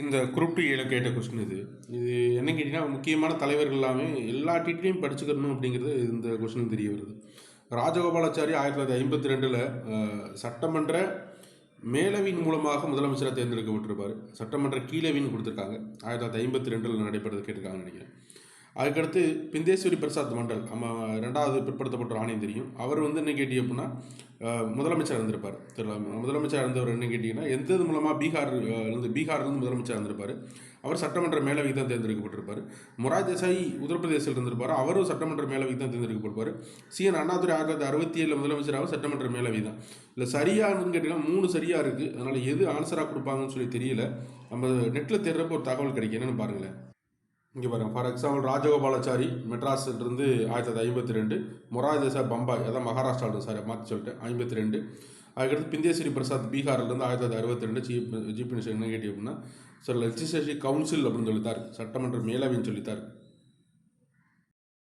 இந்த குரூப் 2 கேட்ட கொஸ்டின் இது. இது என்னன்னு கேட்டீங்கன்னா, முக்கியமான தலைவர்கள் எல்லாமே எல்லா டீட்டெயிலையும் படிச்சுக்கணும் அப்படிங்கிறது இந்த கொஸ்டின் தெரிய வருது. ராஜகோபாலாச்சாரி 1952ல் சட்டமன்ற மேலவையின் மூலமாக முதலமைச்சராக தேர்ந்தெடுக்கப்பட்டிருப்பார். சட்டமன்ற கீழவைன்னு கொடுத்துருக்காங்க. 1952ல் நடைபெறது கேட்டிருக்காங்கன்னு நினைக்கிறேன். அதுக்கடுத்து பிந்தேஸ்வரி பிரசாத் மண்டல் நம்ம 2வது பிற்படுத்தப்பட்ட ஆணையம் தெரியும். அவர் என்ன கேட்டீங்க அப்படின்னா முதலமைச்சர் இருந்திருப்பார். முதலமைச்சர் இருந்தவர் என்ன கேட்டிங்கன்னா எந்தது மூலமாக பீகார்லேருந்து முதலமைச்சர் இருந்திருப்பார். அவர் சட்டமன்ற மேலவைக்கு தான் தேர்ந்தெடுக்கப்பட்டிருப்பார். மொராய் தேசாய் உத்தரப்பிரதேசில் இருந்திருப்பார். அவரும் சட்டமன்ற மேலவைக்கு தான் தேர்ந்தெடுக்கப்பட்டிருப்பார். CN அண்ணாதுரை 1967 முதலமைச்சராக சட்டமன்ற மேலவை தான். இல்லை சரியானு கேட்டிங்கன்னா 3 சரியாக இருக்குது. அதனால் எது ஆன்சராக கொடுப்பாங்கன்னு சொல்லி தெரியல. நம்ம நெட்டில் தேடுறப்போ ஒரு தகவல் கிடைக்கும். என்னென்னு பாருங்களேன். இங்கே பாருங்கள். ஃபார் எக்ஸாம்பிள் ராஜகோபாலாச்சாரி மெட்ராஸ்லேருந்து 1952, மொராய் தேசாய் பம்பாய், அதான் மகாராஷ்டிராவில் சார் மாற்றி சொல்லிட்டேன் 52. அதுக்கடுத்து பிந்தேஸ்வரி பிரசாத் பீகார்லேருந்து 1962 சீஃப் மினிஸ்டர் என்ன கேட்டி அப்படின்னா சார் லெஜிஸ்லேட்டிவ் கவுன்சில் அப்படின்னு சொல்லித்தார், சட்டமன்ற மேலவைன்னு சொல்லித்தார்.